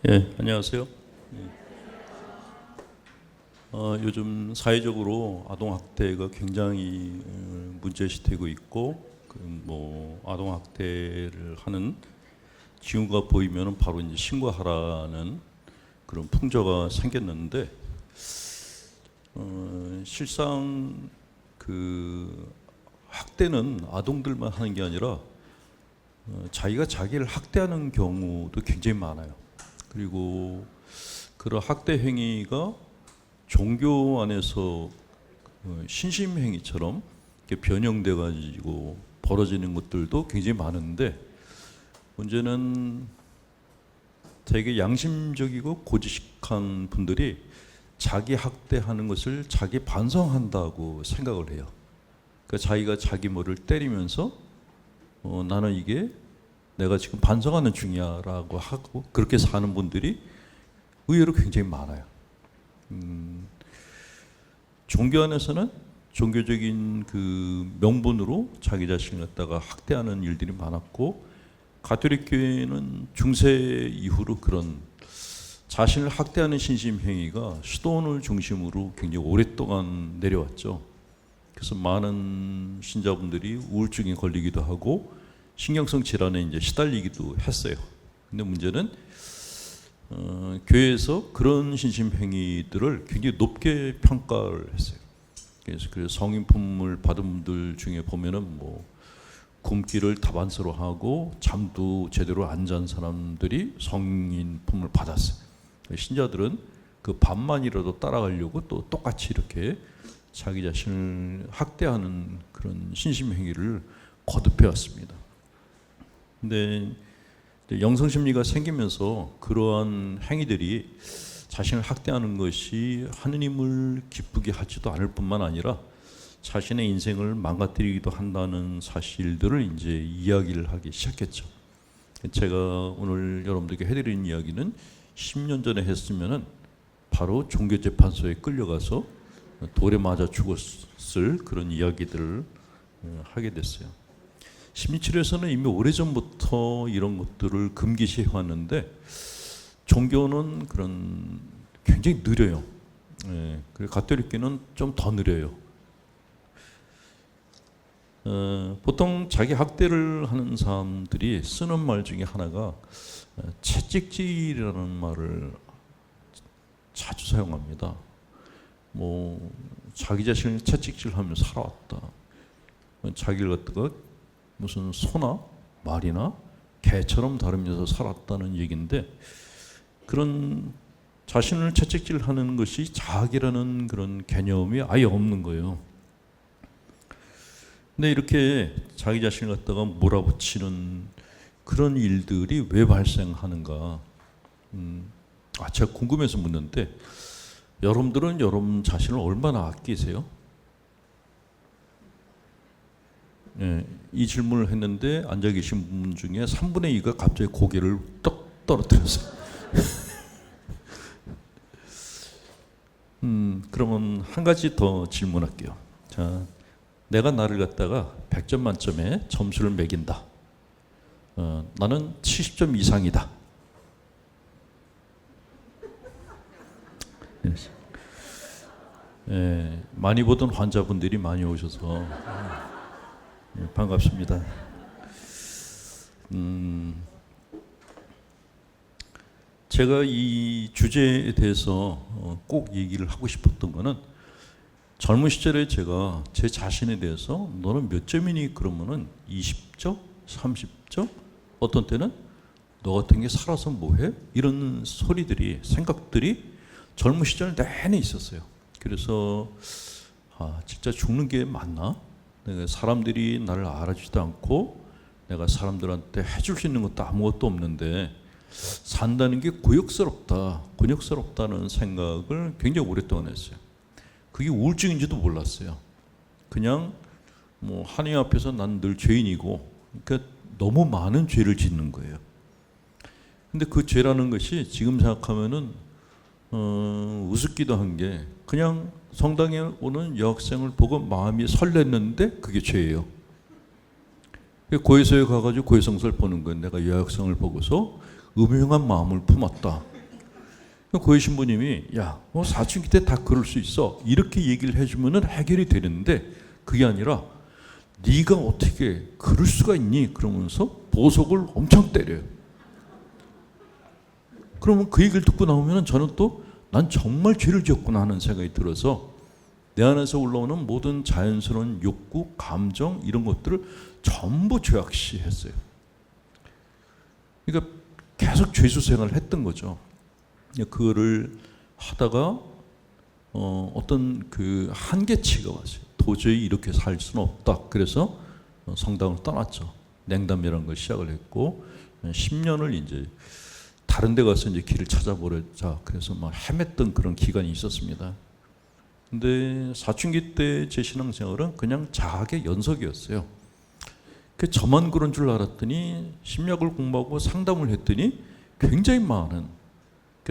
예, 안녕하세요. 요즘 사회적으로 아동학대가 굉장히 문제시되고 있고, 아동학대를 하는 징후가 보이면 바로 이제 신고하라는 그런 풍조가 생겼는데, 실상 그 학대는 아동들만 하는 게 아니라 자기가 자기를 학대하는 경우도 굉장히 많아요. 그리고 그런 학대 행위가 종교 안에서 신심 행위처럼 변형돼 가지고 벌어지는 것들도 굉장히 많은데, 문제는 되게 양심적이고 고지식한 분들이 자기 학대하는 것을 자기 반성한다고 생각을 해요. 그러니까 자기가 자기 머리를 때리면서 나는 이게 내가 지금 반성하는 중이야라고 하고 그렇게 사는 분들이 의외로 굉장히 많아요. 종교 안에서는 종교적인 그 명분으로 자기 자신을 갖다가 학대하는 일들이 많았고, 가톨릭 교회는 중세 이후로 그런 자신을 학대하는 신심 행위가 수도원을 중심으로 굉장히 오랫동안 내려왔죠. 그래서 많은 신자분들이 우울증에 걸리기도 하고 신경성 질환에 이제 시달리기도 했어요. 근데 문제는 교회에서 그런 신심 행위들을 굉장히 높게 평가를 했어요. 그래서 성인품을 받은 분들 중에 보면은 굶기를 다반사로 하고 잠도 제대로 안 잔 사람들이 성인품을 받았어요. 신자들은 그 반만이라도 따라가려고 또 똑같이 이렇게 자기 자신을 학대하는 그런 신심 행위를 거듭해 왔습니다. 근데 영성심리가 생기면서 그러한 행위들이 자신을 학대하는 것이 하느님을 기쁘게 하지도 않을 뿐만 아니라 자신의 인생을 망가뜨리기도 한다는 사실들을 이제 이야기를 하기 시작했죠. 제가 오늘 여러분들께 해드리는 이야기는 10년 전에 했으면은 바로 종교재판소에 끌려가서 돌에 맞아 죽었을 그런 이야기들을 하게 됐어요. 심리치료에서는 이미 오래전부터 이런 것들을 금기시해 왔는데, 종교는 그런 굉장히 느려요. 그리고 가톨릭교는 좀 더 느려요. 보통 자기 학대를 하는 사람들이 쓰는 말 중에 하나가 채찍질이라는 말을 자주 사용합니다. 자기 자신을 채찍질하며 살아왔다. 자기를 갖다가 무슨 소나 말이나 개처럼 다루면서 살았다는 얘기인데, 그런 자신을 채찍질하는 것이 자학이라는 그런 개념이 아예 없는 거예요. 근데 이렇게 자기 자신을 갖다가 몰아붙이는 그런 일들이 왜 발생하는가? 제가 궁금해서 묻는데, 여러분들은 여러분 자신을 얼마나 아끼세요? 이 질문을 했는데 앉아 계신 분 중에 3분의 2가 갑자기 고개를 떡 떨어뜨렸어요. 그러면 한 가지 더 질문할게요. 자, 내가 나를 갖다가 100점 만점에 점수를 매긴다. 나는 70점 이상이다. 많이 보던 환자분들이 많이 오셔서 반갑습니다. 제가 이 주제에 대해서 꼭 얘기를 하고 싶었던 거는, 젊은 시절에 제가 제 자신에 대해서 너는 몇 점이니 그러면은 20점? 30점? 어떤 때는 너 같은 게 살아서 뭐해? 이런 소리들이, 생각들이 젊은 시절 내내 있었어요. 그래서 진짜 죽는 게 맞나? 내가 사람들이 나를 알아주지도 않고 내가 사람들한테 해줄 수 있는 것도 아무것도 없는데 산다는 게 곤욕스럽다는 생각을 굉장히 오랫동안 했어요. 그게 우울증인지도 몰랐어요. 그냥 하나님 앞에서 난 늘 죄인이고, 그러니까 너무 많은 죄를 짓는 거예요. 근데 그 죄라는 것이 지금 생각하면은 우습기도 한 게, 그냥 성당에 오는 여학생을 보고 마음이 설렜는데 그게 죄예요. 고해소에 가가지고 고해성사를 보는 거예요. 내가 여학생을 보고서 음흉한 마음을 품었다. 고해 신부님이 야, 뭐 사춘기 때 다 그럴 수 있어. 이렇게 얘기를 해주면은 해결이 되는데 그게 아니라 네가 어떻게 그럴 수가 있니? 그러면서 보석을 엄청 때려요. 그러면 그 얘기를 듣고 나오면 저는 또 난 정말 죄를 지었구나 하는 생각이 들어서 내 안에서 올라오는 모든 자연스러운 욕구, 감정 이런 것들을 전부 죄악시했어요. 그러니까 계속 죄수 생활을 했던 거죠. 그거를 하다가 어떤 그 한계치가 왔어요. 도저히 이렇게 살 수는 없다. 그래서 성당을 떠났죠. 냉담이라는 걸 시작을 했고 10년을 이제 다른 데 가서 이제 길을 찾아보자. 그래서 막 헤맸던 그런 기간이 있었습니다. 근데 사춘기 때 제 신앙생활은 그냥 자학의 연속이었어요. 그 저만 그런 줄 알았더니 심리학을 공부하고 상담을 했더니 굉장히 많은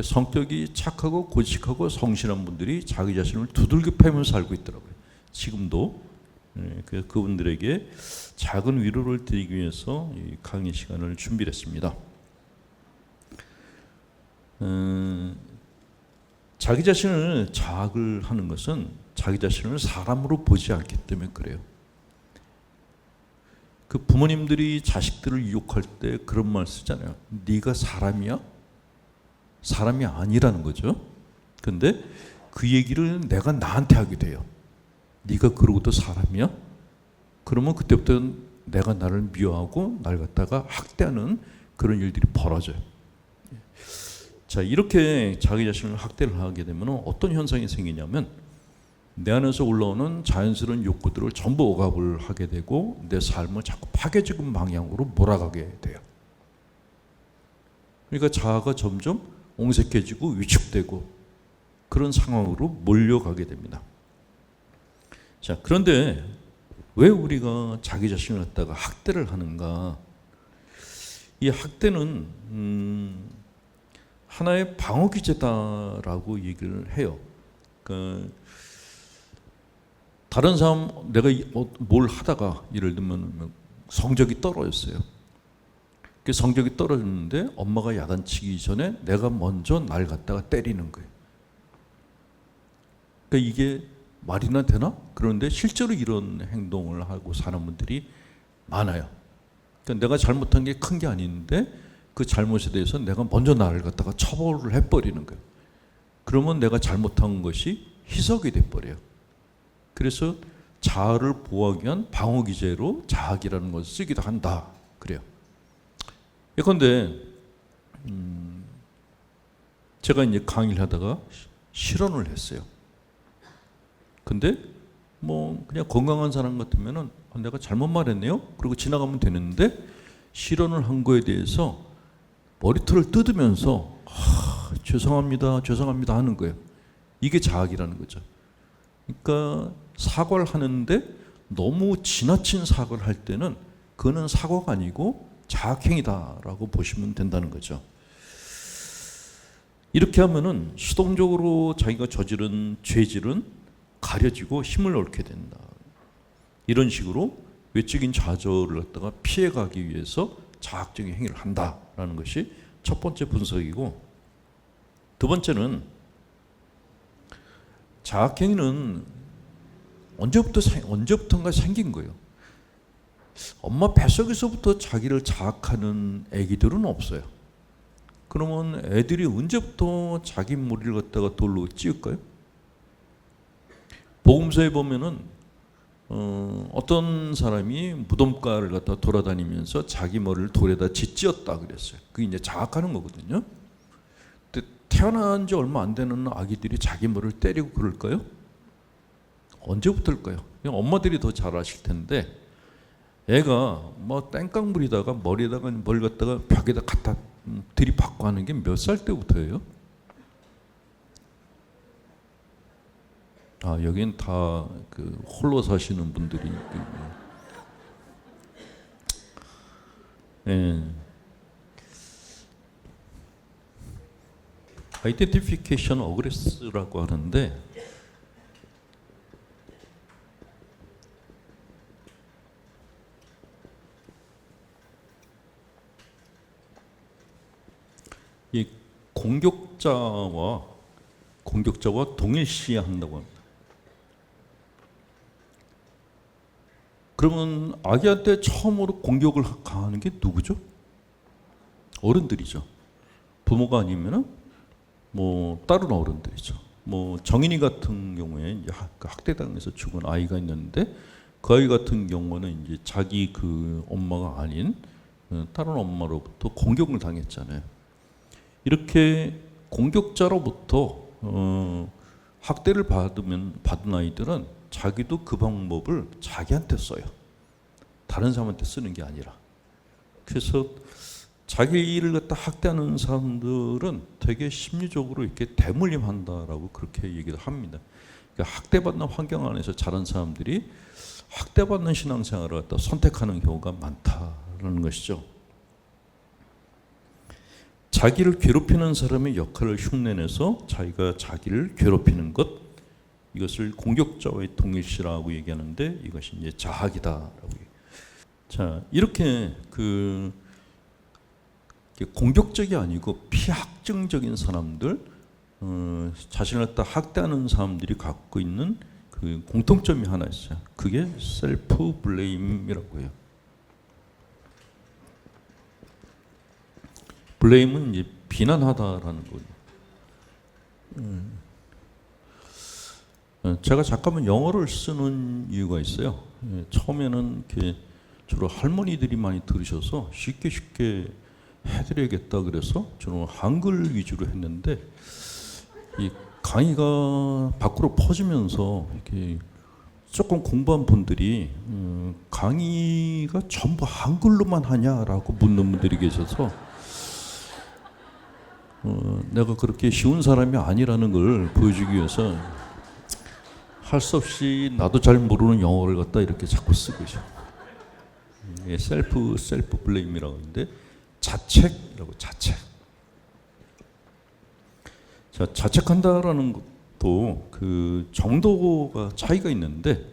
성격이 착하고 고직하고 성실한 분들이 자기 자신을 두들겨 패면서 살고 있더라고요. 지금도. 그분들에게 작은 위로를 드리기 위해서 이 강의 시간을 준비를 했습니다. 자기 자신을 자학을 하는 것은 자기 자신을 사람으로 보지 않기 때문에 그래요. 그 부모님들이 자식들을 유혹할 때 그런 말 쓰잖아요. 네가 사람이야? 사람이 아니라는 거죠. 근데 그 얘기를 내가 나한테 하게 돼요. 네가 그러고도 사람이야? 그러면 그때부터 내가 나를 미워하고 날 갖다가 학대하는 그런 일들이 벌어져요. 자, 이렇게 자기 자신을 학대를 하게 되면 어떤 현상이 생기냐면 내 안에서 올라오는 자연스러운 욕구들을 전부 억압을 하게 되고 내 삶을 자꾸 파괴적인 방향으로 몰아가게 돼요. 그러니까 자아가 점점 옹색해지고 위축되고 그런 상황으로 몰려가게 됩니다. 자, 그런데 왜 우리가 자기 자신을 갖다가 학대를 하는가? 이 학대는 하나의 방어 기제다라고 얘기를 해요. 그러니까 다른 사람 내가 뭘 하다가 예를 들면 성적이 떨어졌어요. 그 성적이 떨어졌는데 엄마가 야단치기 전에 내가 먼저 날 갖다가 때리는 거예요. 그러니까 이게 말이나 되나? 그런데 실제로 이런 행동을 하고 사는 분들이 많아요. 그러니까 내가 잘못한 게 큰 게 아닌데 그 잘못에 대해서 내가 먼저 나를 갖다가 처벌을 해버리는 거예요. 그러면 내가 잘못한 것이 희석이 돼버려요. 그래서 자아를 보호하기 위한 방어기제로 자학이라는 것을 쓰기도 한다. 그래요. 예컨대 제가 이제 강의를 하다가 실언을 했어요. 근데 뭐 그냥 건강한 사람 같으면은 내가 잘못 말했네요. 그리고 지나가면 되는데 실언을 한 거에 대해서 머리털을 뜯으면서 죄송합니다, 죄송합니다 하는 거예요. 이게 자학이라는 거죠. 그러니까 사과를 하는데 너무 지나친 사과를 할 때는 그거는 사과가 아니고 자학행위다라고 보시면 된다는 거죠. 이렇게 하면은 수동적으로 자기가 저지른 죄질은 가려지고 힘을 얻게 된다. 이런 식으로 외적인 좌절을 갖다가 피해가기 위해서 자학적인 행위를 한다라는 것이 첫 번째 분석이고, 두 번째는 자학행위는 언제부턴가 생긴 거예요. 엄마 뱃속에서부터 자기를 자학하는 애기들은 없어요. 그러면 애들이 언제부터 자기 머리를 갖다가 돌로 찧을까요? 복음서에 보면은 어떤 사람이 무덤가를 갖다 돌아다니면서 자기 머리를 돌에다 짓지었다 그랬어요. 그게 이제 자학하는 거거든요. 근데 태어난 지 얼마 안 되는 아기들이 자기 머리를 때리고 그럴까요? 언제부터일까요? 그냥 엄마들이 더 잘 아실 텐데, 애가 뭐 땡깡 부리다가 머리에다가 뭘 갖다가 벽에다 갖다 들이받고 하는 게 몇 살 때부터예요? 아, 여긴 다 그 홀로 사시는 분들이. 예. 아이덴티피케이션 어그레스라고 하는데, 이 공격자와 동일시한다고 합니다. 그러면 아기한테 처음으로 공격을 가하는 게 누구죠? 어른들이죠. 부모가 아니면은 뭐 다른 어른들이죠. 뭐 정인이 같은 경우에 학대당해서 죽은 아이가 있는데 그 아이 같은 경우는 이제 자기 그 엄마가 아닌 다른 엄마로부터 공격을 당했잖아요. 이렇게 공격자로부터 학대를 받은 아이들은 자기도 그 방법을 자기한테 써요. 다른 사람한테 쓰는 게 아니라. 그래서 자기를 갖다 학대하는 사람들은 되게 심리적으로 이렇게 대물림한다라고 그렇게 얘기를 합니다. 그러니까 학대받는 환경 안에서 자란 사람들이 학대받는 신앙생활을 갖다 선택하는 경우가 많다라는 것이죠. 자기를 괴롭히는 사람의 역할을 흉내내서 자기가 자기를 괴롭히는 것, 이것을 공격자와의 동일시라고 얘기하는데 이것이 이제 자학이다라고. 자, 이렇게 공격적이 아니고 피학증적인 사람들, 자신을 갖다 학대하는 사람들이 갖고 있는 그 공통점이 하나 있어요. 그게 셀프 블레임이라고 해요. 블레임은 이제 비난하다라는 거예요. 제가 잠깐만 영어를 쓰는 이유가 있어요. 처음에는 이렇게 주로 할머니들이 많이 들으셔서 쉽게 해드려야겠다 그래서 저는 한글 위주로 했는데 이 강의가 밖으로 퍼지면서 이렇게 조금 공부한 분들이 강의가 전부 한글로만 하냐라고 묻는 분들이 계셔서 내가 그렇게 쉬운 사람이 아니라는 걸 보여주기 위해서 할 수 없이 나도 잘 모르는 영어를 갖다 이렇게 자꾸 쓰고 있어요. 셀프 블레임이라고 하는데 자책이라고. 자책. 자, 자책한다라는 것도 그 정도가 차이가 있는데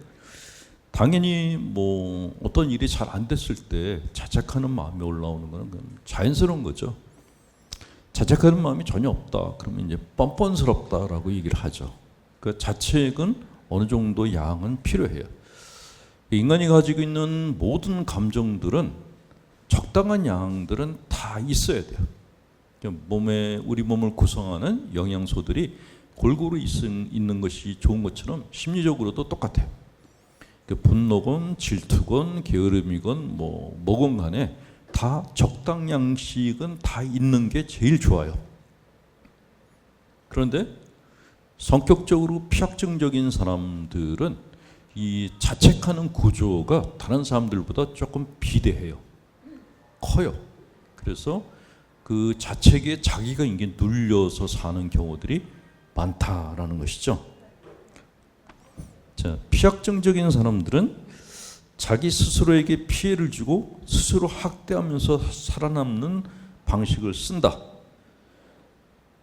당연히 뭐 어떤 일이 잘 안 됐을 때 자책하는 마음이 올라오는 것은 자연스러운 거죠. 자책하는 마음이 전혀 없다. 그러면 이제 뻔뻔스럽다라고 얘기를 하죠. 그 자책은 어느 정도 양은 필요해요. 인간이 가지고 있는 모든 감정들은 적당한 양들은 다 있어야 돼요. 우리 몸을 구성하는 영양소들이 골고루 있는 것이 좋은 것처럼 심리적으로도 똑같아요. 분노건 질투건 게으름이건 뭐건 간에 다 적당량씩은 다 있는 게 제일 좋아요. 그런데 성격적으로 피학증적인 사람들은 이 자책하는 구조가 다른 사람들보다 조금 비대해요. 커요. 그래서 그 자책에 자기가 이게 눌려서 사는 경우들이 많다라는 것이죠. 자, 피학증적인 사람들은 자기 스스로에게 피해를 주고 스스로 학대하면서 살아남는 방식을 쓴다.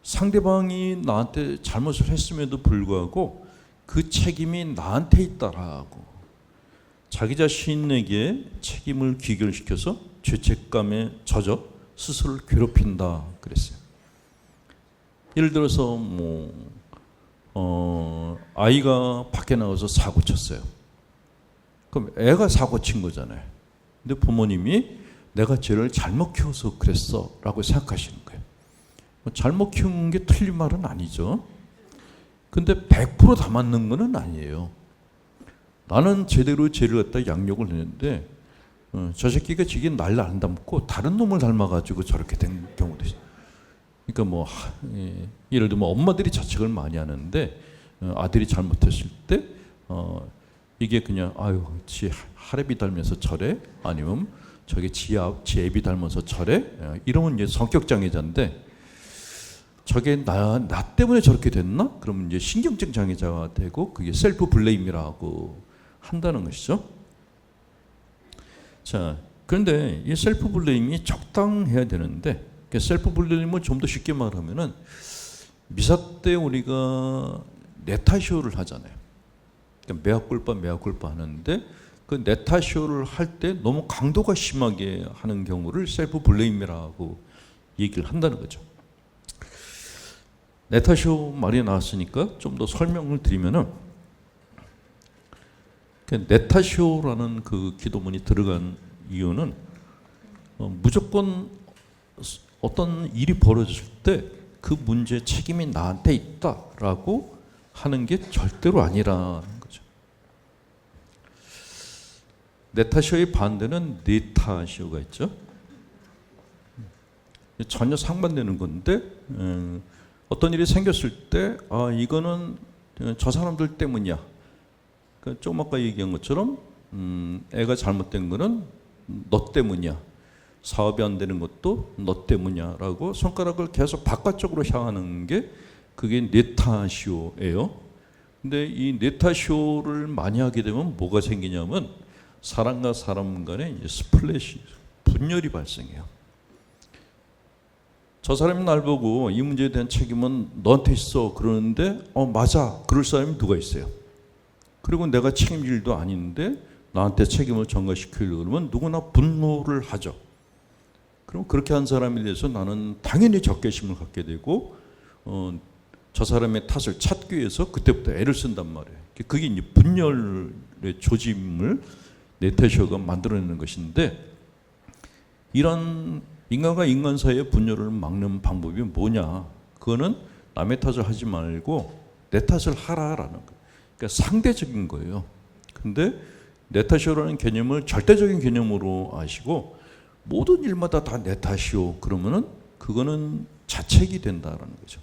상대방이 나한테 잘못을 했음에도 불구하고 그 책임이 나한테 있다라고 자기 자신에게 책임을 귀결시켜서 죄책감에 젖어 스스로를 괴롭힌다 그랬어요. 예를 들어서 아이가 밖에 나가서 사고 쳤어요. 그럼 애가 사고 친 거잖아요. 근데 부모님이 내가 쟤를 잘못 키워서 그랬어 라고 생각하시는 거예요. 잘못 키운 게 틀린 말은 아니죠. 근데 100% 다 맞는 건 아니에요. 나는 제대로 쟤를 갖다 양육을 했는데 저 새끼가 지금 날 안 닮고 다른 놈을 닮아가지고 저렇게 된 경우도 있어요. 그러니까 예를 들면 엄마들이 자책을 많이 하는데 아들이 잘못했을 때 이게 그냥 지 할애비 닮아서 저래, 아니면 저게 지 애비 닮아서 저래, 이러면 이제 성격 장애자인데 저게 나 때문에 저렇게 됐나? 그러면 이제 신경증 장애자가 되고 그게 셀프 블레임이라고 한다는 것이죠. 자, 그런데 이 셀프 블레임이 적당해야 되는데 셀프 블레임을 좀 더 쉽게 말하면은 미사 때 우리가 네타쇼를 하잖아요. 그러니까 메아 culpa 하는데 그 네타쇼를 할 때 너무 강도가 심하게 하는 경우를 셀프 블레임이라고 얘기를 한다는 거죠. 네타쇼 말이 나왔으니까 좀 더 설명을 드리면은, 네타쇼라는 그 기도문이 들어간 이유는 무조건 어떤 일이 벌어졌을 때 그 문제의 책임이 나한테 있다라고 하는 게 절대로 아니라는 거죠. 네타쇼의 반대는 네타쇼가 있죠. 전혀 상반되는 건데, 어떤 일이 생겼을 때 이거는 저 사람들 때문이야. 그러니까 좀 아까 얘기한 것처럼 애가 잘못된 거는 너 때문이야. 사업이 안 되는 것도 너 때문이야 라고 손가락을 계속 바깥쪽으로 향하는 게 그게 네타쇼예요. 근데 이 네타쇼를 많이 하게 되면 뭐가 생기냐면 사람과 사람 간에 스플래시, 분열이 발생해요. 저 사람이 날 보고 이 문제에 대한 책임은 너한테 있어 그러는데 맞아 그럴 사람이 누가 있어요. 그리고 내가 책임질 일도 아닌데 나한테 책임을 전가시키려고 그러면 누구나 분노를 하죠. 그럼 그렇게 한 사람에 대해서 나는 당연히 적개심을 갖게 되고 저 사람의 탓을 찾기 위해서 그때부터 애를 쓴단 말이에요. 그게 이제 분열의 조짐을 네타쇼가 만들어내는 것인데, 이런 인간과 인간 사이의 분열을 막는 방법이 뭐냐? 그거는 남의 탓을 하지 말고 내 탓을 하라라는 거예요. 그러니까 상대적인 거예요. 근데 네타쇼라는 개념을 절대적인 개념으로 아시고 모든 일마다 다 내 탓이요. 그러면은 그거는 자책이 된다라는 거죠.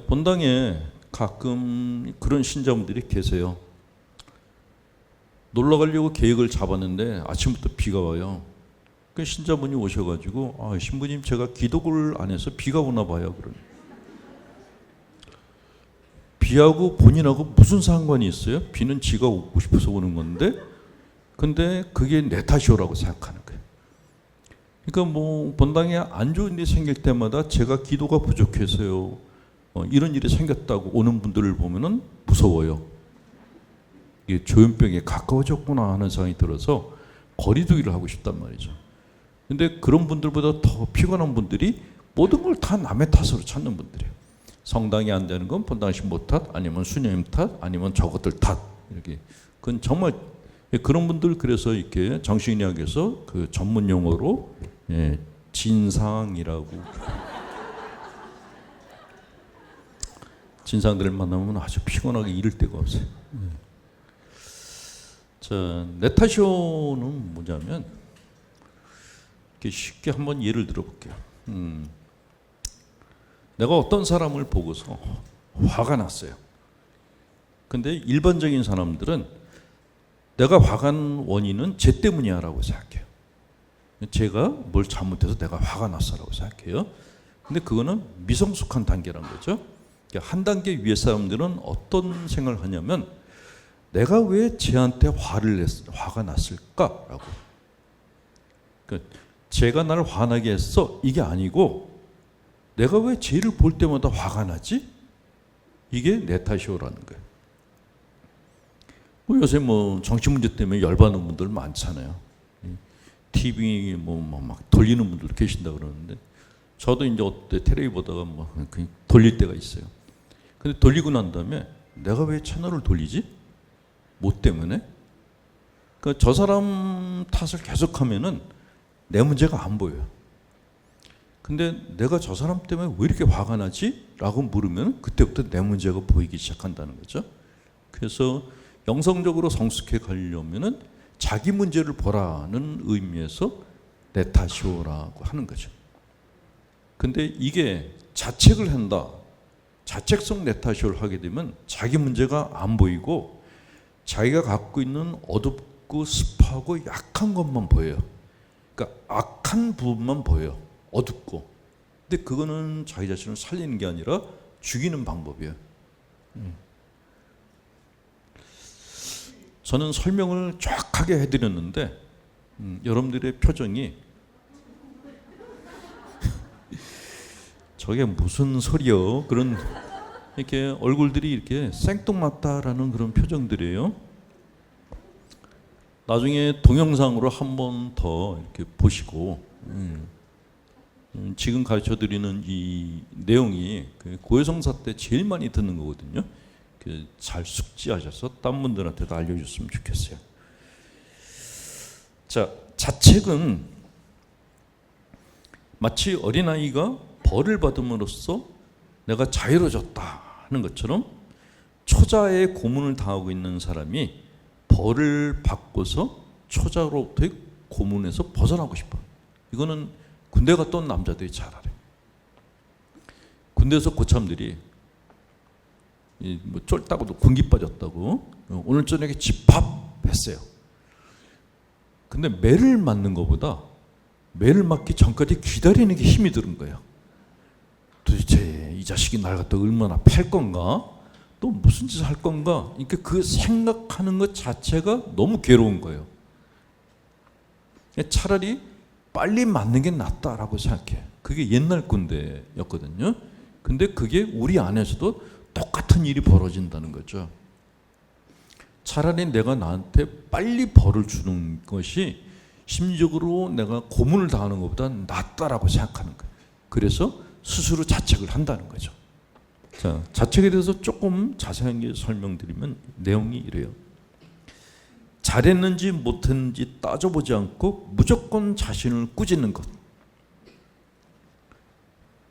본당에 가끔 그런 신자분들이 계세요. 놀러 가려고 계획을 잡았는데 아침부터 비가 와요. 그 신자분이 오셔가지고 신부님 제가 기도를 안 해서 비가 오나 봐요. 그런. 비하고 본인하고 무슨 상관이 있어요? 비는 지가 오고 싶어서 오는 건데, 근데 그게 내 탓이라고 생각하는 거예요. 그러니까 뭐 본당에 안 좋은 일이 생길 때마다 제가 기도가 부족해서요, 이런 일이 생겼다고 오는 분들을 보면은 무서워요. 이게 조현병에 가까워졌구나 하는 생각이 들어서 거리두기를 하고 싶단 말이죠. 근데 그런 분들보다 더 피곤한 분들이 모든 걸 다 남의 탓으로 찾는 분들이에요. 성당이 안 되는 건 본당 신부 탓, 아니면 수녀님 탓, 아니면 저것들 탓. 이렇게. 그건 정말 그런 분들, 그래서 이렇게 정신의학에서 그 전문 용어로 진상이라고. 진상들을 만나면 아주 피곤하게 이를 데가 없어요. 자, 네타쇼는 뭐냐면, 이렇게 쉽게 한번 예를 들어볼게요. 내가 어떤 사람을 보고서 화가 났어요. 근데 일반적인 사람들은 내가 화가 난 원인은 쟤 때문이야 라고 생각해요. 제가 뭘 잘못해서 내가 화가 났어라고 생각해요. 근데 그거는 미성숙한 단계란 거죠. 한 단계 위의 사람들은 어떤 생각을 하냐면, 내가 왜 쟤한테 화가 났을까라고. 그러니까 쟤가 나를 화나게 했어 이게 아니고, 내가 왜 쟤를 볼 때마다 화가 나지? 이게 내 탓이오라는 거예요. 요새 뭐 정치 문제 때문에 열받는 분들 많잖아요. TV 막 돌리는 분들 계신다 그러는데, 저도 이제 어때 텔레비 보다가 뭐 돌릴 때가 있어요. 근데 돌리고 난 다음에 내가 왜 채널을 돌리지? 뭐 때문에? 그러니까 저 사람 탓을 계속하면은 내 문제가 안 보여요. 근데 내가 저 사람 때문에 왜 이렇게 화가 나지? 라고 물으면 그때부터 내 문제가 보이기 시작한다는 거죠. 그래서 영성적으로 성숙해 가려면은 자기 문제를 보라는 의미에서 내 탓이오라고 하는 거죠. 근데 이게 자책을 한다, 자책성 내 탓이오를 하게 되면 자기 문제가 안 보이고 자기가 갖고 있는 어둡고 습하고 약한 것만 보여요. 그러니까 악한 부분만 보여요. 어둡고. 근데 그거는 자기 자신을 살리는 게 아니라 죽이는 방법이에요. 저는 설명을 정확하게 해드렸는데 여러분들의 표정이 저게 무슨 소리요? 그런 이렇게 얼굴들이 이렇게 생뚱맞다라는 그런 표정들이에요. 나중에 동영상으로 한 번 더 이렇게 보시고 지금 가르쳐드리는 이 내용이 그 고해성사 때 제일 많이 듣는 거거든요. 잘 숙지하셔서 딴 분들한테도 알려줬으면 좋겠어요. 자, 자책은 마치 어린아이가 벌을 받음으로써 내가 자유로워졌다 하는 것처럼 초자의 고문을 당하고 있는 사람이 벌을 받고서 초자로부터의 고문에서 벗어나고 싶어. 이거는 군대 갔다 온 남자들이 잘 알아요. 군대에서 고참들이 뭐 쫄다고도 군기 빠졌다고 오늘 저녁에 집합했어요. 근데 매를 맞는 것보다 매를 맞기 전까지 기다리는 게 힘이 드는 거예요. 도대체 이 자식이 날 갖다 얼마나 팔 건가? 또 무슨 짓을 할 건가? 그러니까 그 생각하는 것 자체가 너무 괴로운 거예요. 차라리 빨리 맞는 게 낫다라고 생각해. 그게 옛날 군대였거든요. 근데 그게 우리 안에서도 똑같은 일이 벌어진다는 거죠. 차라리 내가 나한테 빨리 벌을 주는 것이 심리적으로 내가 고문을 당하는 것보다 낫다라고 생각하는 거예요. 그래서 스스로 자책을 한다는 거죠. 자, 자책에 대해서 조금 자세하게 설명드리면 내용이 이래요. 잘했는지 못했는지 따져보지 않고 무조건 자신을 꾸짖는 것.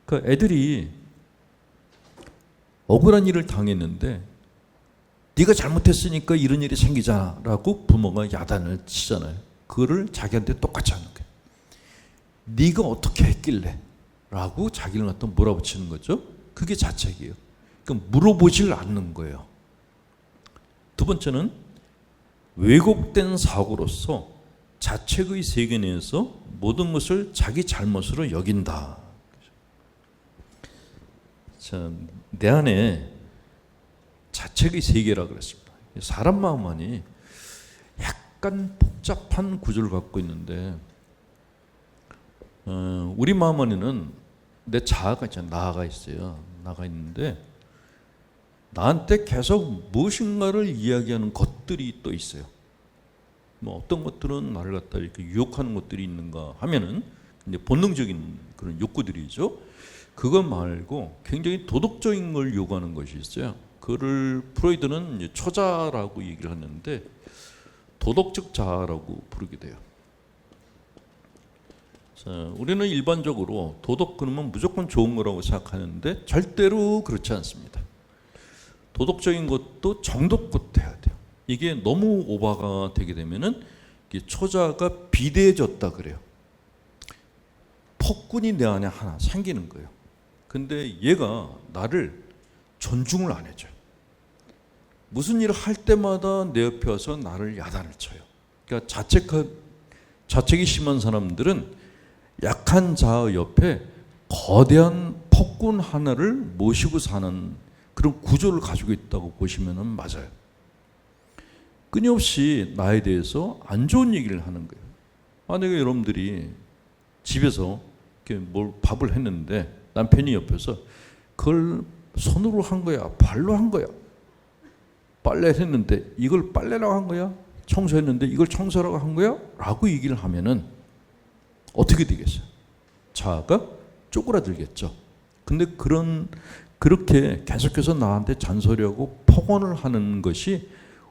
그 애들이 억울한 일을 당했는데 네가 잘못했으니까 이런 일이 생기잖아 라고 부모가 야단을 치잖아요. 그거를 자기한테 똑같이 하는 거예요. 네가 어떻게 했길래 라고 자기를 갖다 몰아붙이는 거죠. 그게 자책이에요. 그러니까 물어보질 않는 거예요. 두 번째는 왜곡된 사고로서 자책의 세계 내에서 모든 것을 자기 잘못으로 여긴다. 자, 내 안에 자책의 세계라 그랬습니다. 사람 마음 안이 약간 복잡한 구조를 갖고 있는데 우리 마음 안에는 내 자아가 있잖아요. 나가 있어요. 나가 있는데 나한테 계속 무엇인가를 이야기하는 것들이 또 있어요. 뭐 어떤 것들은 나를 갖다 이렇게 유혹하는 것들이 있는가 하면은 이제 본능적인 그런 욕구들이죠. 그거 말고 굉장히 도덕적인 걸 요구하는 것이 있어요. 그를 프로이드는 이제 초자라고 얘기를 하는데 도덕적 자아라고 부르게 돼요. 자, 우리는 일반적으로 도덕 그러면 무조건 좋은 거라고 생각하는데 절대로 그렇지 않습니다. 도덕적인 것도 정도껏 해야 돼요. 이게 너무 오바가 되게 되면은 초자가 비대해졌다 그래요. 폭군이 내 안에 하나 생기는 거예요. 근데 얘가 나를 존중을 안 해줘요. 무슨 일을 할 때마다 내 옆에 와서 나를 야단을 쳐요. 그러니까 자책이 심한 사람들은 약한 자의 옆에 거대한 폭군 하나를 모시고 사는 그런 구조를 가지고 있다고 보시면 맞아요. 끊임없이 나에 대해서 안 좋은 얘기를 하는 거예요. 만약에 여러분들이 집에서 이렇게 뭘 밥을 했는데 남편이 옆에서 그걸 손으로 한 거야? 발로 한 거야? 빨래를 했는데 이걸 빨래라고 한 거야? 청소했는데 이걸 청소라고 한 거야? 라고 얘기를 하면은 어떻게 되겠어요? 자아가 쪼그라들겠죠. 근데 그렇게 계속해서 나한테 잔소리하고 폭언을 하는 것이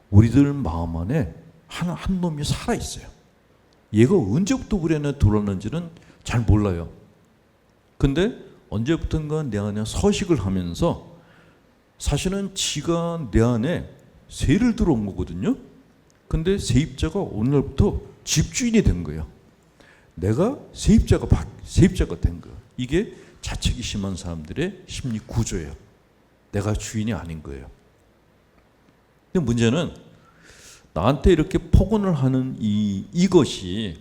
우리들 마음 안에 한 놈이 살아있어요. 얘가 언제부터 우리 안에 들어왔는지는 잘 몰라요. 근데 언제부턴가 내 안에 서식을 하면서 사실은 지가 내 안에 세를 들어온 거거든요. 근데 세입자가 오늘부터 집주인이 된 거예요. 내가 세입자가 된 거예요. 이게 자책이 심한 사람들의 심리 구조예요. 내가 주인이 아닌 거예요. 근데 문제는 나한테 이렇게 폭언을 하는 이것이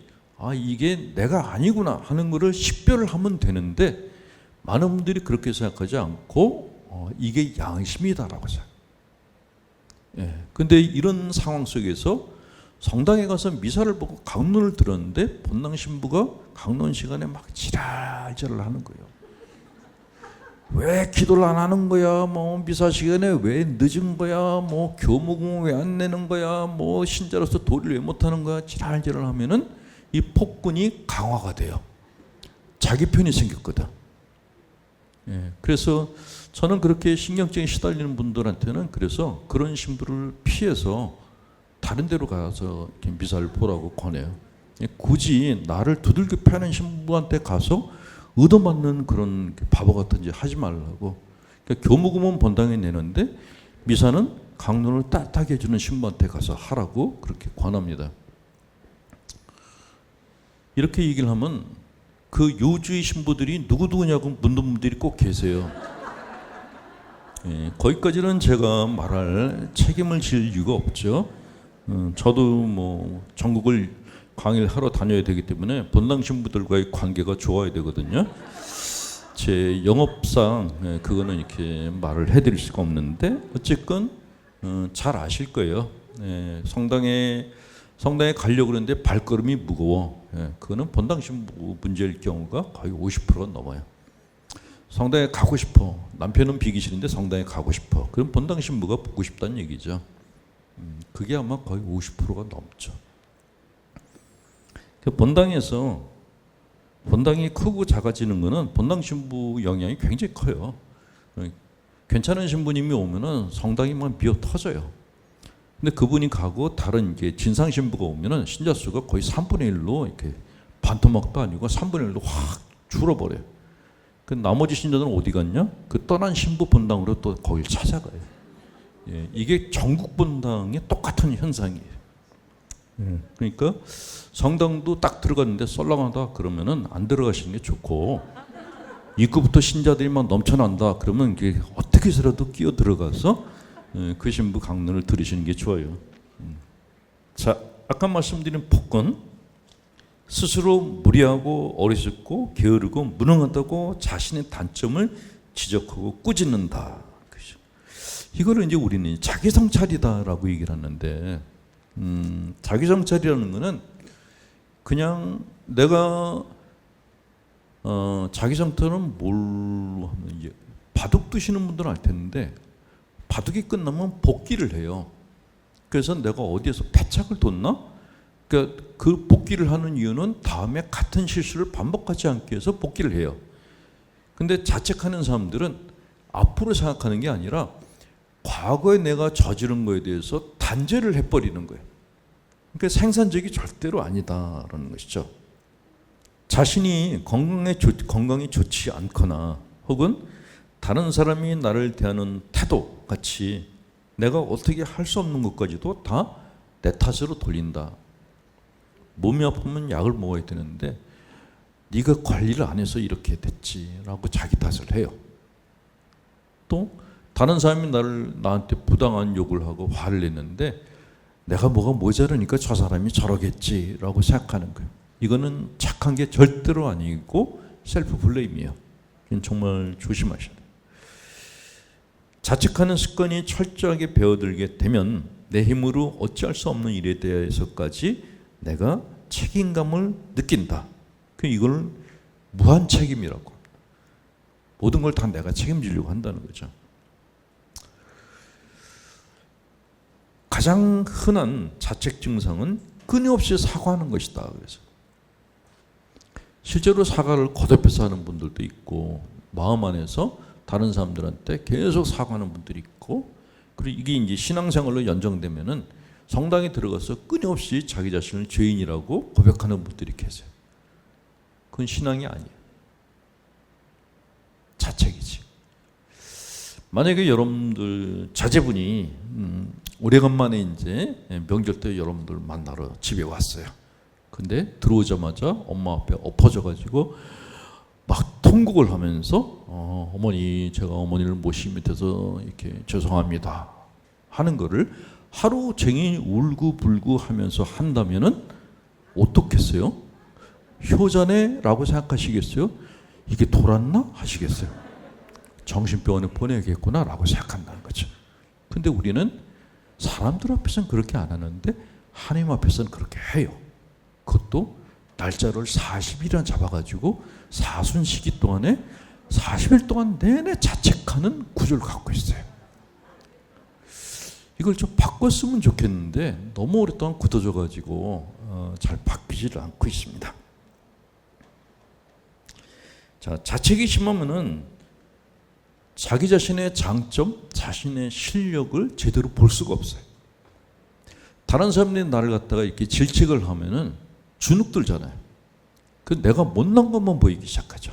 이게 내가 아니구나 하는 것을 식별을 하면 되는데 많은 분들이 그렇게 생각하지 않고 이게 양심이다라고 생각해요. 근데 이런 상황 속에서 성당에 가서 미사를 보고 강론을 들었는데 본당 신부가 강론 시간에 막 지랄지랄 하는 거예요. 왜 기도를 안 하는 거야? 뭐 미사 시간에 왜 늦은 거야? 뭐 교목은 왜 안 내는 거야? 뭐 신자로서 도리를 왜 못 하는 거야? 지랄지랄 하면은 이 폭군이 강화가 돼요. 자기 편이 생겼거든. 예, 그래서 저는 그렇게 신경증에 시달리는 분들한테는 그래서 그런 신부를 피해서 다른 데로 가서 이렇게 미사를 보라고 권해요. 예, 굳이 나를 두들겨 패는 신부한테 가서 얻어맞는 그런 바보 같은 짓 하지 말라고. 그러니까 교무금은 본당에 내는데 미사는 강론을 따뜻하게 해주는 신부한테 가서 하라고 그렇게 권합니다. 이렇게 얘기를 하면 그 요주의 신부들이 누구냐고 묻는 분들이 꼭 계세요. 예, 거기까지는 제가 말할 책임을 질 이유가 없죠. 저도 뭐 전국을 강의를 하러 다녀야 되기 때문에 본당 신부들과의 관계가 좋아야 되거든요. 제 영업상 그거는 이렇게 말을 해드릴 수가 없는데 어쨌건 잘 아실 거예요. 예, 성당에 가려고 그러는데 발걸음이 무거워. 예, 그거는 본당 신부 문제일 경우가 거의 50%가 넘어요. 성당에 가고 싶어. 남편은 비기 싫은데 성당에 가고 싶어. 그럼 본당 신부가 보고 싶다는 얘기죠. 그게 아마 거의 50%가 넘죠. 본당에서 본당이 크고 작아지는 거는 본당 신부 영향이 굉장히 커요. 괜찮은 신부님이 오면은 성당이 막 비어 터져요. 근데 그분이 가고 다른 이게 진상 신부가 오면은 신자 수가 거의 3분의 1로 이렇게 반토막도 아니고 3분의 1로 확 줄어버려요. 그 나머지 신자들은 어디 갔냐? 그 떠난 신부 본당으로 또 거길 찾아가요. 예, 이게 전국 본당의 똑같은 현상이에요. 그러니까 성당도 딱 들어갔는데 썰렁하다 그러면은 안 들어가시는 게 좋고, 입구부터 신자들이 막 넘쳐난다 그러면 이게 어떻게 해서라도 끼어 들어가서 그 신부 강론을 들으시는 게 좋아요. 자, 아까 말씀드린 폭군, 스스로 무리하고 어리석고 게으르고 무능하다고 자신의 단점을 지적하고 꾸짖는다. 이거를 이제 우리는 자기 성찰이다라고 얘기를 하는데, 자기 성찰이라는 거는 그냥 내가 자기 성찰은 뭘로 하면 이제 바둑 두시는 분들은 알 텐데 바둑이 끝나면 복기를 해요. 그래서 내가 어디에서 패착을 뒀나? 그러니까 그 복기를 하는 이유는 다음에 같은 실수를 반복하지 않기 위해서 복기를 해요. 근데 자책하는 사람들은 앞으로 생각하는 게 아니라 과거에 내가 저지른 거에 대해서 단죄를 해버리는 거예요. 그러니까 생산적이 절대로 아니다라는 것이죠. 자신이 건강이 좋지 않거나 혹은 다른 사람이 나를 대하는 태도 같이 내가 어떻게 할 수 없는 것까지도 다 내 탓으로 돌린다. 몸이 아프면 약을 먹어야 되는데 네가 관리를 안 해서 이렇게 됐지라고 자기 탓을 해요. 또 다른 사람이 나한테 부당한 욕을 하고 화를 냈는데 내가 뭐가 모자라니까 저 사람이 저러겠지라고 생각하는 거예요. 이거는 착한 게 절대로 아니고 셀프 블레임이에요. 정말 조심하셔야 돼요. 자책하는 습관이 철저하게 배어들게 되면 내 힘으로 어찌할 수 없는 일에 대해서까지 내가 책임감을 느낀다. 이걸 무한 책임이라고. 모든 걸 다 내가 책임지려고 한다는 거죠. 가장 흔한 자책 증상은 끊임없이 사과하는 것이다. 그래서 실제로 사과를 거듭해서 하는 분들도 있고 마음 안에서 다른 사람들한테 계속 사과하는 분들이 있고, 그리고 이게 이제 신앙생활로 연정되면은 성당에 들어가서 끊임없이 자기 자신을 죄인이라고 고백하는 분들이 계세요. 그건 신앙이 아니에요. 자책이지. 만약에 여러분들 자제분이 오래간만에 이제 명절 때 여러분들 만나러 집에 왔어요. 근데 들어오자마자 엄마 앞에 엎어져가지고 막 통곡을 하면서 어머니, 제가 어머니를 모시게 돼서 이렇게 죄송합니다 하는 거를 하루 종일 울고불고 하면서 한다면은 어떻겠어요? 효자네라고 생각하시겠어요? 이게 돌았나 하시겠어요? 정신병원에 보내야겠구나 라고 생각한다는 거죠. 근데 우리는 사람들 앞에서는 그렇게 안 하는데 하나님 앞에서는 그렇게 해요. 그것도 날짜를 40일이나 잡아가지고 사순 시기 동안에 40일 동안 내내 자책하는 구조를 갖고 있어요. 이걸 좀 바꿨으면 좋겠는데 너무 오랫동안 굳어져가지고 잘 바뀌질 않고 있습니다. 자, 자책이 심하면은 자기 자신의 장점, 자신의 실력을 제대로 볼 수가 없어요. 다른 사람들이 나를 갖다가 이렇게 질책을 하면은 주눅 들잖아요. 그 내가 못난 것만 보이기 시작하죠.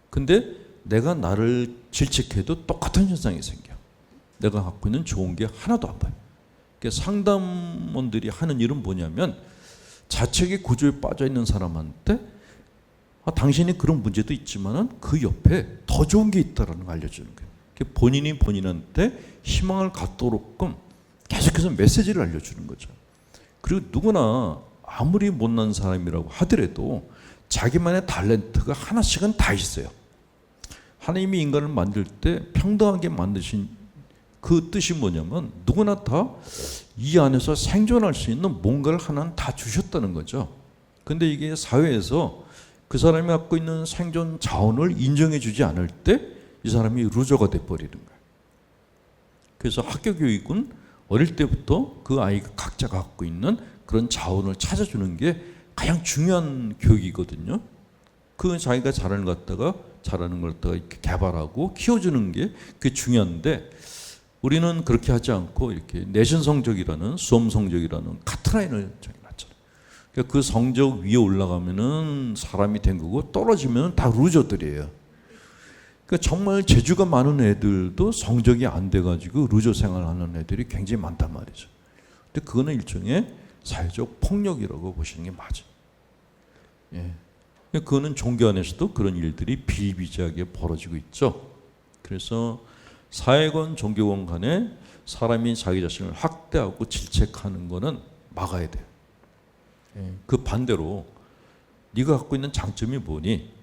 근데 내가 나를 질책해도 똑같은 현상이 생겨. 내가 갖고 있는 좋은 게 하나도 안 보여. 그러니까 상담원들이 하는 일은 뭐냐면 자책의 구조에 빠져 있는 사람한테 당신이 그런 문제도 있지만은 그 옆에 더 좋은 게 있다라는 걸 알려주는 거예요. 본인이 본인한테 희망을 갖도록끔 계속해서 메시지를 알려주는 거죠. 그리고 누구나 아무리 못난 사람이라고 하더라도 자기만의 탤런트가 하나씩은 다 있어요. 하나님이 인간을 만들 때 평등하게 만드신 그 뜻이 뭐냐면 누구나 다 이 안에서 생존할 수 있는 뭔가를 하나는 다 주셨다는 거죠. 근데 이게 사회에서 그 사람이 갖고 있는 생존 자원을 인정해 주지 않을 때 이 사람이 루저가 돼버리는 거예요. 그래서 학교 교육은 어릴 때부터 그 아이가 각자 갖고 있는 그런 자원을 찾아주는 게 가장 중요한 교육이거든요. 그 자기가 잘하는 걸 갖다가 이렇게 개발하고 키워주는 게 그게 중요한데 우리는 그렇게 하지 않고 이렇게 내신 성적이라는 수험 성적이라는 카트라인을 정해놨잖아요. 그러니까 그 성적 위에 올라가면은 사람이 된 거고 떨어지면 다 루저들이에요. 그러니까 정말 재주가 많은 애들도 성적이 안 돼가지고 루저 생활하는 애들이 굉장히 많단 말이죠. 근데 그거는 일종의 사회적 폭력이라고 보시는 게 맞아요. 예. 그거는 종교 안에서도 그런 일들이 비일비재하게 벌어지고 있죠. 그래서 사회건 종교건 간에 사람이 자기 자신을 학대하고 질책하는 거는 막아야 돼요. 그 반대로 네가 갖고 있는 장점이 뭐니?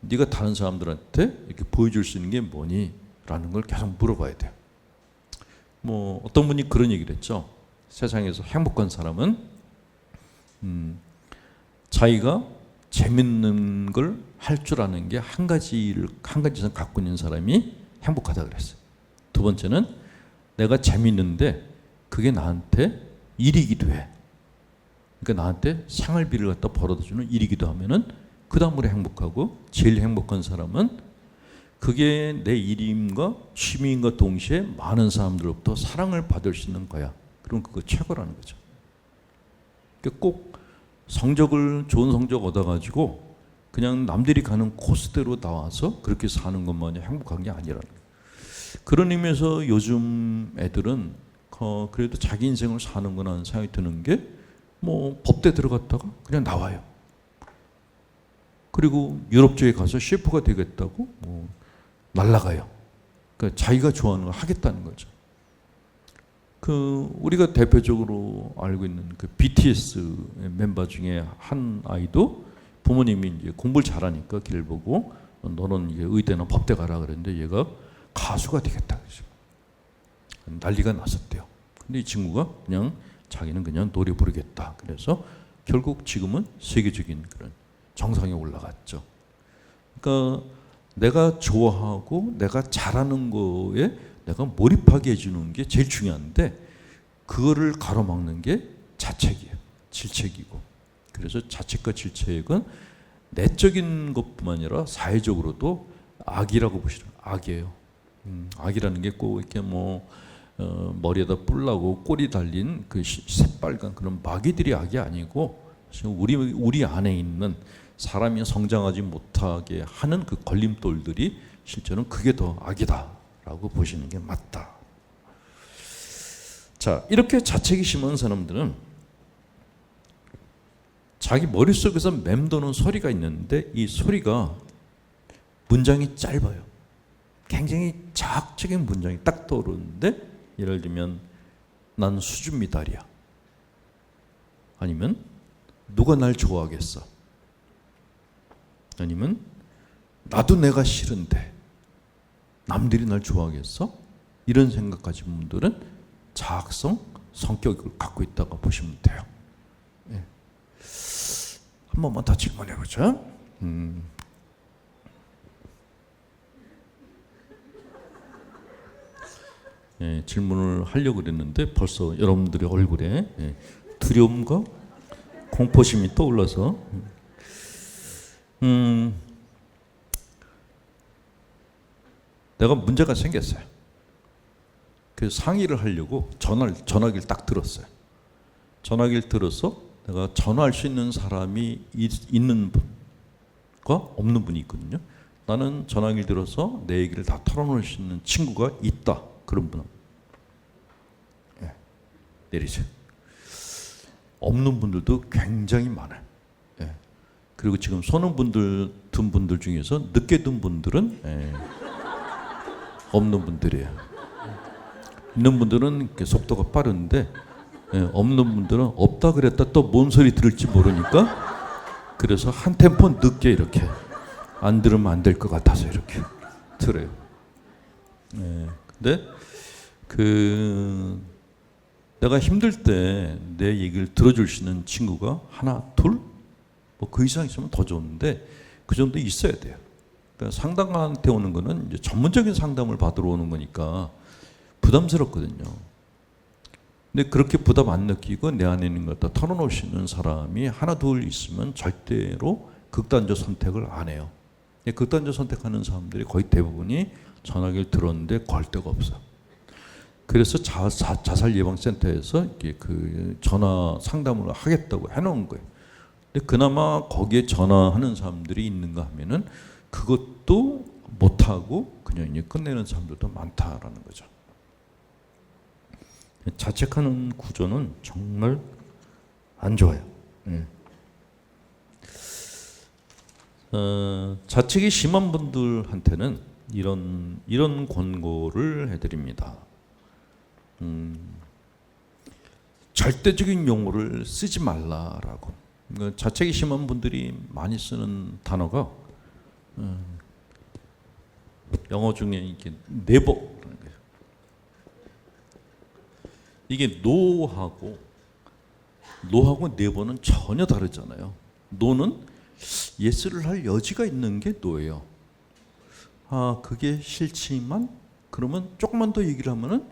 네가 다른 사람들한테 이렇게 보여줄 수 있는 게 뭐니? 라는 걸 계속 물어봐야 돼요. 뭐 어떤 분이 그런 얘기를 했죠. 세상에서 행복한 사람은 자기가 재밌는 걸 할 줄 아는 게 한 가지 이상 갖고 있는 사람이 행복하다 그랬어요. 두 번째는 내가 재밌는데 그게 나한테 일이기도 해. 그러니까 나한테 생활비를 갖다 벌어다주는 일이기도 하면은 그 다음으로 행복하고 제일 행복한 사람은 그게 내 일임과 취미임과 동시에 많은 사람들로부터 사랑을 받을 수 있는 거야. 그럼 그거 최고라는 거죠. 그러니까 꼭 좋은 성적 얻어가지고 그냥 남들이 가는 코스대로 나와서 그렇게 사는 것만이 행복한 게 아니라는 거예요. 그런 의미에서 요즘 애들은 그래도 자기 인생을 사는구나 하는 생각이 드는 게 뭐 법대 들어갔다가 그냥 나와요. 그리고 유럽 쪽에 가서 셰프가 되겠다고 뭐 날아가요. 그러니까 자기가 좋아하는 걸 하겠다는 거죠. 우리가 대표적으로 알고 있는 그 BTS 멤버 중에 한 아이도 부모님이 이제 공부를 잘하니까 길을 보고 너는 이제 의대나 법대 가라 그랬는데 얘가 가수가 되겠다 그러죠. 난리가 났었대요. 근데 이 친구가 자기는 그냥 노래 부르겠다. 그래서 결국 지금은 세계적인 그런 정상에 올라갔죠. 그러니까 내가 좋아하고 내가 잘하는 거에 내가 몰입하게 해주는 게 제일 중요한데 그거를 가로막는 게 자책이에요. 질책이고. 그래서 자책과 질책은 내적인 것뿐만 아니라 사회적으로도 악이라고 보시는 악이에요. 악이라는 게 꼭 이렇게 머리에다 뿔 나고 꼬리 달린 그 새빨간 그런 마귀들이 악이 아니고 우리 안에 있는 사람이 성장하지 못하게 하는 그 걸림돌들이 실제로는 그게 더 악이다라고 보시는 게 맞다. 자, 이렇게 자책이 심한 사람들은 자기 머릿속에서 맴도는 소리가 있는데 이 소리가 문장이 짧아요. 굉장히 자학적인 문장이 딱 떠오르는데 예를 들면 난 수준 미달이야. 아니면 누가 날 좋아하겠어. 아니면 나도 내가 싫은데 남들이 날 좋아하겠어? 이런 생각 가진 분들은 자학성 성격을 갖고 있다고 보시면 돼요. 네. 한 번만 더 질문해 보죠. 예, 질문을 하려고 그랬는데 벌써 여러분들의 얼굴에 두려움과 공포심이 떠올라서 내가 문제가 생겼어요. 그래서 상의를 하려고 전화기를 딱 들었어요. 전화기를 들어서 내가 전화할 수 있는 사람이 있는 분과 없는 분이 있거든요. 나는 전화기를 들어서 내 얘기를 다 털어놓을 수 있는 친구가 있다. 그런 분은 내리세요. 없는 분들도 굉장히 많아요. 그리고 지금 든 분들 중에서 늦게 든 분들은 없는 분들이에요. 있는 분들은 속도가 빠른데 없는 분들은 없다 그랬다 또 뭔 소리 들을지 모르니까 그래서 한 템포 늦게 이렇게 안 들으면 안 될 것 같아서 이렇게 들어요. 근데 내가 힘들 때 내 얘기를 들어줄 수 있는 친구가 하나, 둘, 뭐 그 이상 있으면 더 좋은데 그 정도 있어야 돼요. 그러니까 상담가한테 오는 거는 이제 전문적인 상담을 받으러 오는 거니까 부담스럽거든요. 근데 그렇게 부담 안 느끼고 내 안에 있는 걸 다 털어놓을 수 있는 사람이 하나, 둘 있으면 절대로 극단적 선택을 안 해요. 극단적 선택하는 사람들이 거의 대부분이 전화기를 들었는데 걸 데가 없어. 그래서 자살 예방센터에서 이렇게 그 전화 상담을 하겠다고 해놓은 거예요. 근데 그나마 거기에 전화하는 사람들이 있는가 하면은 그것도 못하고 그냥 이제 끝내는 사람들도 많다라는 거죠. 자책하는 구조는 정말 안 좋아요. 자책이 심한 분들한테는 이런 권고를 해드립니다. 절대적인 용어를 쓰지 말라라고. 그러니까 자책이 심한 분들이 많이 쓰는 단어가 영어 중에 이게 never라는 거예요. 이게 no하고 never는 전혀 다르잖아요. no는 yes를 할 여지가 있는 게 no예요. 아, 그게 싫지만 그러면 조금만 더 얘기를 하면은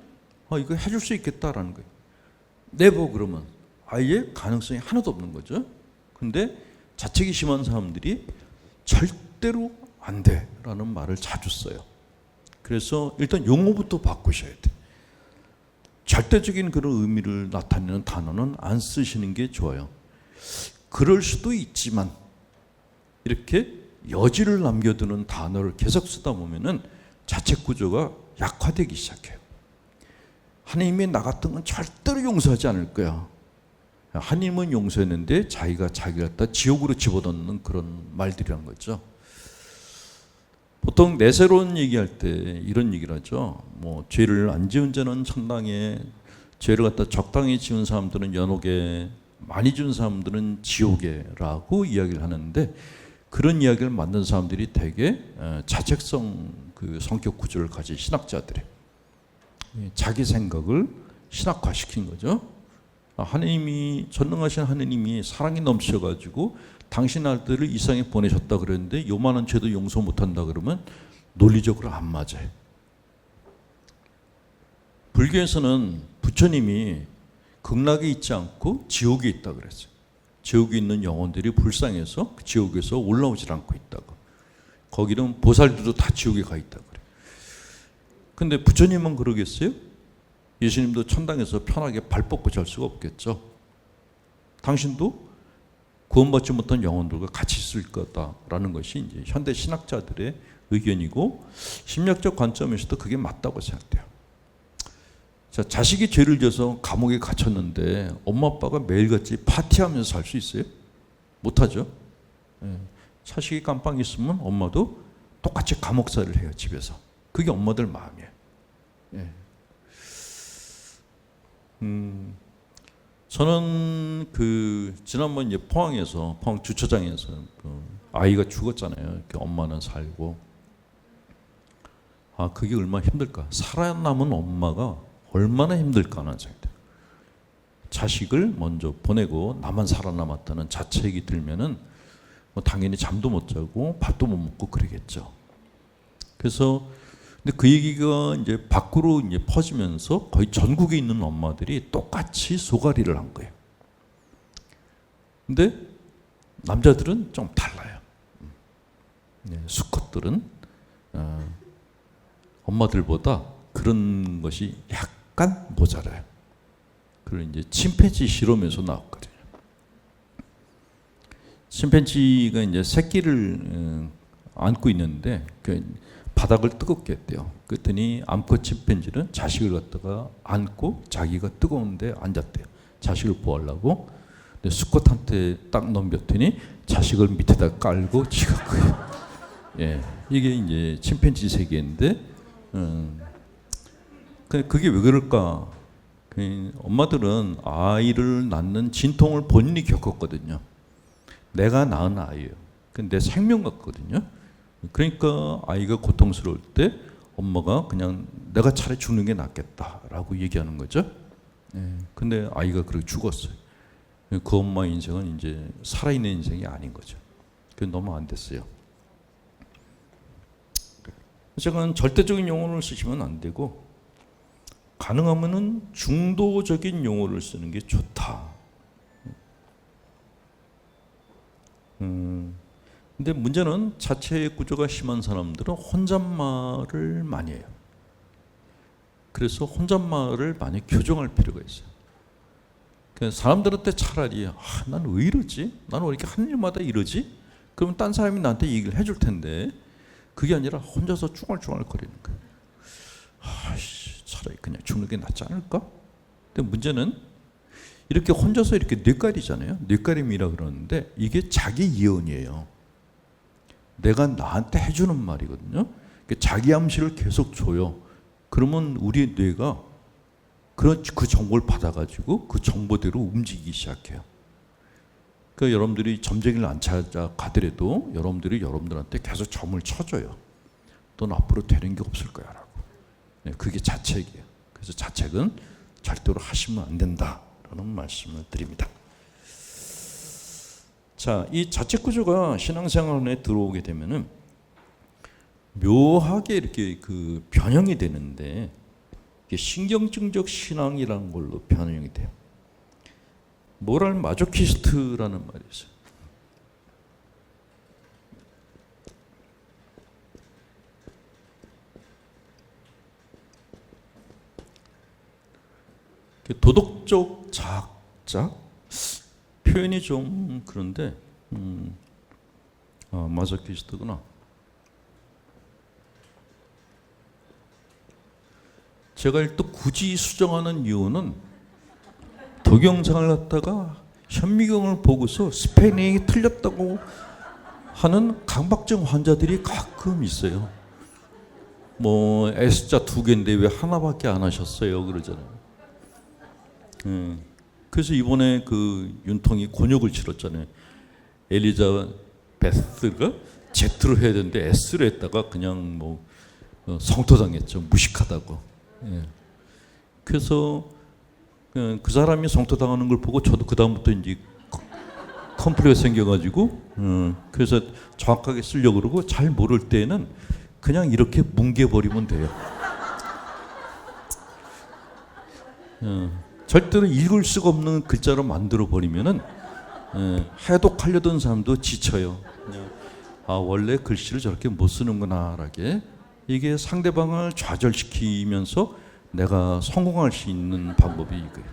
이거 해줄 수 있겠다라는 거예요. never 그러면 아예 가능성이 하나도 없는 거죠. 근데 자책이 심한 사람들이 절대로 안 돼라는 말을 자주 써요. 그래서 일단 용어부터 바꾸셔야 돼. 절대적인 그런 의미를 나타내는 단어는 안 쓰시는 게 좋아요. 그럴 수도 있지만 이렇게 여지를 남겨두는 단어를 계속 쓰다 보면은 자책 구조가 약화되기 시작해요. 하나님이 나 같은 건 절대로 용서하지 않을 거야. 하나님은 용서했는데 자기를 갖다 지옥으로 집어넣는 그런 말들이란 거죠. 보통 내세로운 얘기할 때 이런 얘기를 하죠. 뭐 죄를 안 지은 자는 천당에, 죄를 갖다 적당히 지은 사람들은 연옥에, 많이 지은 사람들은 지옥에라고 이야기를 하는데 그런 이야기를 만든 사람들이 되게 자책성 그 성격 구조를 가진 신학자들이에요. 자기 생각을 신학화시킨 거죠. 하나님이, 전능하신 하나님이 사랑이 넘쳐가지고 당신 아들을 이 세상에 보내셨다 그랬는데 요만한 죄도 용서 못한다 그러면 논리적으로 안 맞아요. 불교에서는 부처님이 극락에 있지 않고 지옥에 있다 그랬어요. 지옥에 있는 영혼들이 불쌍해서 지옥에서 올라오질 않고 있다고. 거기는 보살들도 다 지옥에 가 있다고 그래요. 근데 부처님은 그러겠어요? 예수님도 천당에서 편하게 발 뻗고 잘 수가 없겠죠. 당신도 구원받지 못한 영혼들과 같이 있을 거다라는 것이 이제 현대 신학자들의 의견이고 심리학적 관점에서도 그게 맞다고 생각돼요. 자, 자식이 죄를 져서 감옥에 갇혔는데 엄마 아빠가 매일같이 파티하면서 살 수 있어요? 못하죠. 자식이 깜빵 있으면 엄마도 똑같이 감옥살이를 해요, 집에서. 그게 엄마들 마음이에요. 저는 지난번 이제 포항 주차장에서 아이가 죽었잖아요. 엄마는 살고. 아, 그게 얼마나 힘들까. 살아남은 엄마가 얼마나 힘들까 하는 생각. 자식을 먼저 보내고 나만 살아남았다는 자책이 들면은 뭐 당연히 잠도 못 자고 밥도 못 먹고 그러겠죠. 그래서 근데 그 얘기가 이제 밖으로 이제 퍼지면서 거의 전국에 있는 엄마들이 똑같이 소가리를 한 거예요. 근데 남자들은 좀 달라요. 수컷들은 엄마들보다 그런 것이 약간 모자라요. 그리고 이제 침팬지 실험에서 나왔거든요. 침팬지가 이제 새끼를 안고 있는데 그 바닥을 뜨겁게 했대요. 그랬더니 암컷 침팬지는 자식을 갖다가 안고 자기가 뜨거운데 앉았대요. 자식을 보호하려고. 근데 수컷한테 딱 넘겼더니 자식을 밑에다 깔고 지가 거예요. 예, 이게 이제 침팬지 세계인데, 그게 왜 그럴까? 엄마들은 아이를 낳는 진통을 본인이 겪었거든요. 내가 낳은 아이예요. 내 생명 같거든요. 그러니까 아이가 고통스러울 때 엄마가 그냥 내가 차라리 죽는 게 낫겠다라고 얘기하는 거죠. 근데 아이가 그렇게 죽었어요. 그 엄마의 인생은 이제 살아있는 인생이 아닌 거죠. 그게 너무 안 됐어요. 제가 절대적인 용어를 쓰시면 안 되고, 가능하면은 중도적인 용어를 쓰는 게 좋다. 근데 문제는 자체 구조가 심한 사람들은 혼잣말을 많이 해요. 그래서 혼잣말을 많이 교정할 필요가 있어요. 사람들한테 차라리 난 왜 이러지? 나는 왜 이렇게 하는 일마다 이러지? 그러면 딴 사람이 나한테 얘기를 해줄 텐데 그게 아니라 혼자서 쭈글쭈글 거리는 거예요. 차라리 그냥 죽는 게 낫지 않을까? 근데 문제는 이렇게 혼자서 이렇게 뇌까리잖아요. 뇌까림이라 그러는데 이게 자기 예언이에요. 내가 나한테 해주는 말이거든요. 자기 암시를 계속 줘요. 그러면 우리 뇌가 그 정보를 받아가지고 그 정보대로 움직이기 시작해요. 그러니까 여러분들이 점쟁이를 안 찾아가더라도 여러분들이 여러분들한테 계속 점을 쳐줘요. 넌 앞으로 되는 게 없을 거야 라고. 그게 자책이에요. 그래서 자책은 절대로 하시면 안 된다라는 말씀을 드립니다. 자, 이 자책 구조가 신앙생활에 들어오게 되면은 묘하게 이렇게 그 변형이 되는데, 이게 신경증적 신앙이라는 걸로 변형이 돼요. 모랄 마조키스트라는 말이 있어요. 도덕적 자학자? 표현이 좀 그런데 마조키스트구나. 제가 또 굳이 수정하는 이유는 동영상을 갖다가 현미경을 보고서 스페인이 틀렸다고 하는 강박증 환자들이 가끔 있어요. 뭐 S자 2개인데 왜 하나밖에 안 하셨어요? 그러잖아요. 그래서 이번에 그 윤통이 곤욕을 치렀잖아요. 엘리자베스가 Z로 해야 되는데 S로 했다가 그냥 뭐 성토당했죠. 무식하다고. 그래서 그 사람이 성토당하는 걸 보고 저도 그 다음부터 이제 컴플렉스가 생겨가지고 그래서 정확하게 쓰려고 그러고, 잘 모를 때는 그냥 이렇게 뭉개버리면 돼요. 절대로 읽을 수가 없는 글자로 만들어 버리면은 해독하려던 사람도 지쳐요. 원래 글씨를 저렇게 못 쓰는구나라게. 이게 상대방을 좌절시키면서 내가 성공할 수 있는 방법이 이거예요.